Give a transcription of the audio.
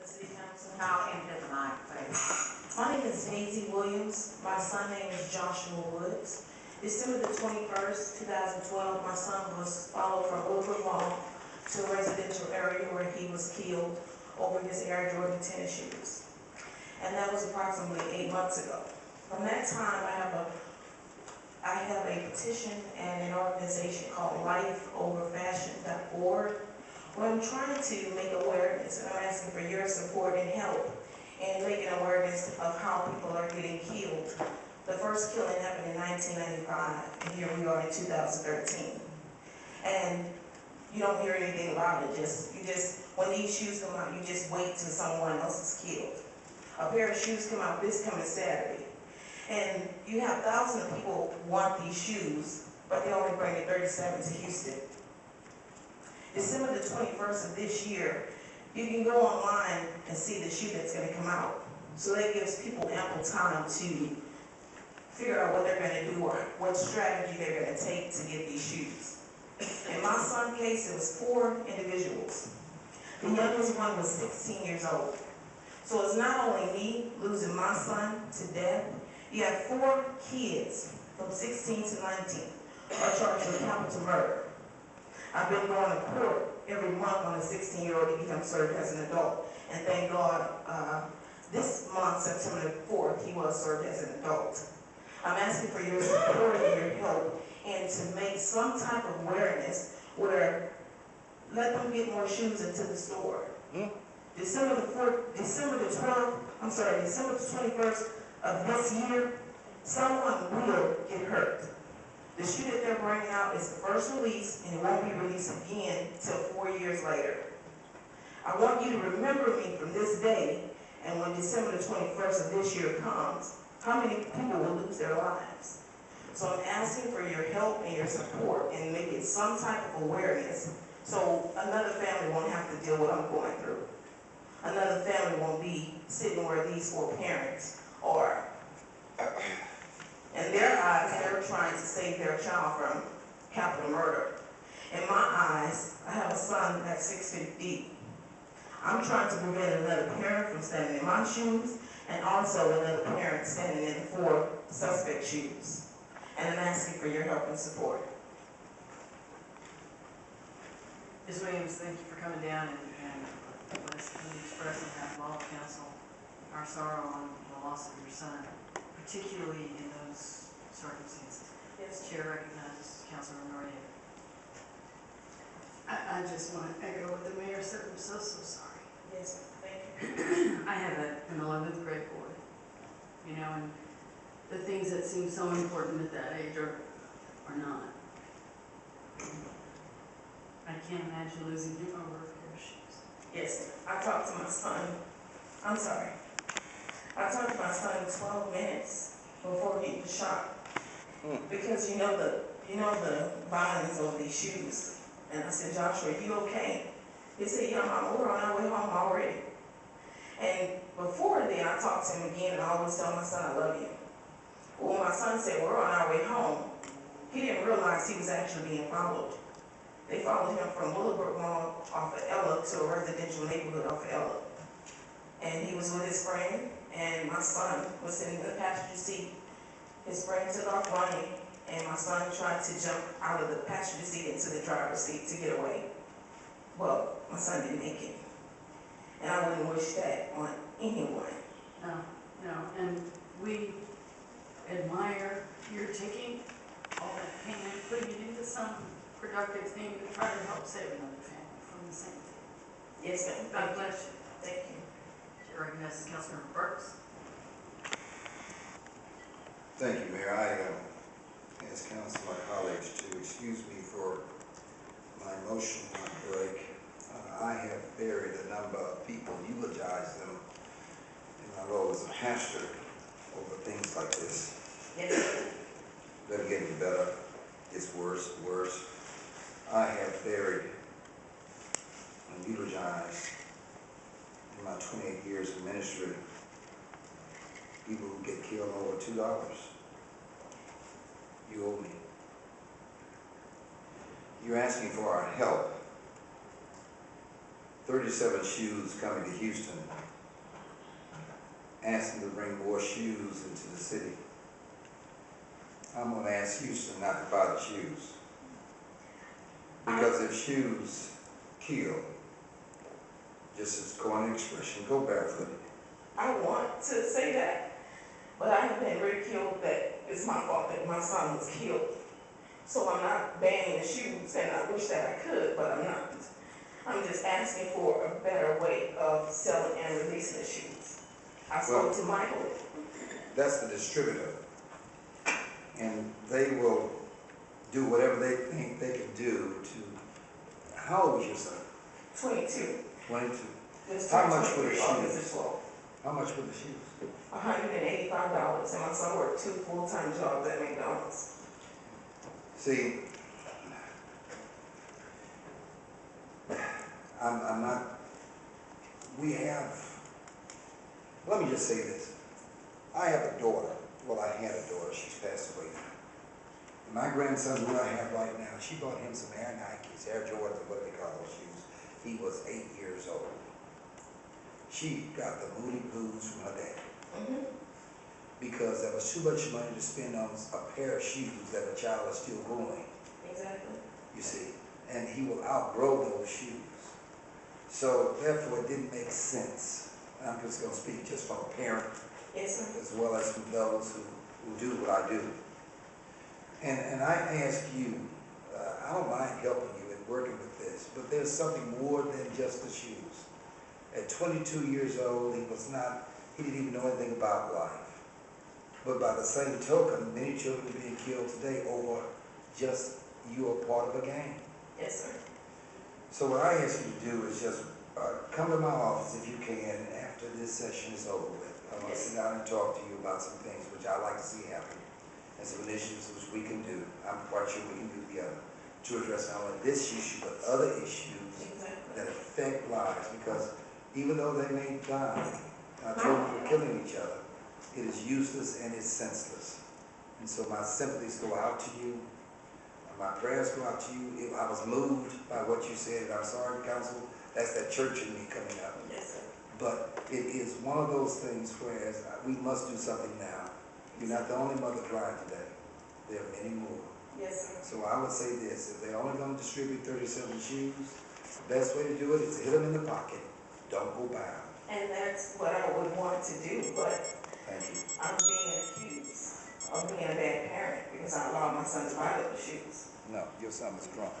City Council. How into the mic, please. My name is Daisy Williams. My son name is Joshua Woods. December the 21st, 2012, my son was followed from Woodward Mall to a residential area where he was killed over his Air Jordan tennis shoes. And that was approximately 8 months ago. From that time, I have a petition and an organization called lifeoverfashion.org, where I'm trying to make awareness, and I'm asking for your support and help in making awareness of how people are getting killed. The first killing happened in 1995, and here we are in 2013. And you don't hear anything about it. When these shoes come out, you just wait till someone else is killed. A pair of shoes come out this coming Saturday. And you have thousands of people want these shoes, but they only bring 37 to Houston. December the 21st of this year, you can go online and see the shoe that's going to come out. So that gives people ample time to figure out what they're going to do or what strategy they're going to take to get these shoes. In my son's case, it was 4 individuals. The youngest one was 16 years old. So it's not only me losing my son to death, you have 4 kids from 16 to 19 are charged with capital murder. I've been going to court every month on a 16-year-old to get him served as an adult. And thank God, this month, September the 4th, he was served as an adult. I'm asking for your support and your help and to make some type of awareness where let them get more shoes into the store. December the 21st of this year, someone will get hurt. The shoe that they're bringing out is the first release, and it won't be released again till 4 years later. I want you to remember me from this day, and when December the 21st of this year comes, how many people will lose their lives? So I'm asking for your help and your support and making some type of awareness so another family won't have to deal with what I'm going through. Another family won't be sitting where these 4 parents are. In their eyes, they're trying to save their child from capital murder. In my eyes, I have a son that's 6 feet deep. I'm trying to prevent another parent from standing in my shoes and also another parent standing in the 4 suspect shoes. And I'm asking for your help and support. Ms. Williams, thank you for coming down and let us express on behalf of all of council our sorrow on the loss of your son, particularly in those circumstances. Yes. Chair recognizes Councilor Noriega. I just want to echo what the mayor said. I'm so sorry. Yes, thank you. I have an 11th grade boy, you know, and the things that seem so important at that age are not. I can't imagine losing him over a pair of shoes. Yes, I talked to my son. I'm sorry. I talked to my son 12 minutes before he was shot. Because you know the violence of these shoes. And I said, Joshua, are you okay? He said, yeah, Mama, we're on our way home already. And before then, I talked to him again, and I always tell my son, I love you. Well, when my son said, we're on our way home, he didn't realize he was actually being followed. They followed him from Willowbrook Mall off of Ella to a residential neighborhood off of Ella. And he was with his friend, and my son was sitting in the passenger seat. His friend took off running, and my son tried to jump out of the passenger seat into the driver's seat to get away. Well, my son didn't make it. And I wouldn't wish that on anyone. No, and we admire your taking all that pain and putting it into some productive thing to try to help save another family from the same thing. Yes, ma'am. God bless you. Thank you. Chair recognizes Councilor Burks. Thank you, Mayor. I ask council, my colleagues, to excuse me for my emotional break. I have buried a number of people, eulogized them in my role as a pastor over things like this. Yes. Doesn't get any better. It's worse and worse. I have buried and eulogized in my 28 years of ministry people who get killed over $2. You owe me. You're asking for our help. 37 shoes coming to Houston, asking to bring more shoes into the city. I'm gonna ask Houston not to buy the shoes. Because if shoes kill, just as corny expression, go barefooted. I want to say that, but I have been ridiculed that it's my fault that my son was killed. So I'm not banning the shoes, and I wish that I could, but I'm not. I'm just asking for a better way of selling and releasing the shoes. I spoke to Michael. That's the distributor. And they will do whatever they think they can do to, how old was your son? 22. 22. This How much were the 23, August shoes? the 12th. How much were the shoes? $185, and my son worked 2 full-time jobs at McDonald's. See, I'm not, we have, let me just say this. I have a daughter, well, I had a daughter, she's passed away now. And my grandson, who I have right now, she bought him some Air Nikes, Air Jordans, what they call those shoes. He was 8 years old. She got the Moody Blues from her dad. Mm-hmm. Because there was too much money to spend on a pair of shoes that a child is still growing, Exactly. you see. And he will outgrow those shoes. So therefore, it didn't make sense. I'm just gonna speak just from a parent Yes, sir. as well as from those who do what I do. And I ask you, I don't mind helping you and working with this, but there's something more than just the shoes. At 22 years old, he didn't even know anything about life. But by the same token, many children are being killed today over just you are part of a gang. Yes, sir. So what I ask you to do is just come to my office if you can after this session is over with. I want to sit down and talk to you about some things which I like to see happen and some initiatives which we can do. I'm quite sure we can do together to address not only this issue but other issues Exactly. that affect lives, because even though they may die, children for killing each other, it is useless and it's senseless. And so my sympathies go out to you. My prayers go out to you. If I was moved by what you said, I'm sorry, counsel, that's that church in me coming out. Yes, sir. But it is one of those things whereas we must do something now. You're not the only mother crying today. There are many more. Yes, sir. So I would say this, if they're only going to distribute 37 shoes, the best way to do it is to hit them in the pocket. Don't go buy them. And that's what I would want to do, but Thank you. I'm being accused of being a bad parent because I allowed my son to buy those shoes. No, your son was drunk.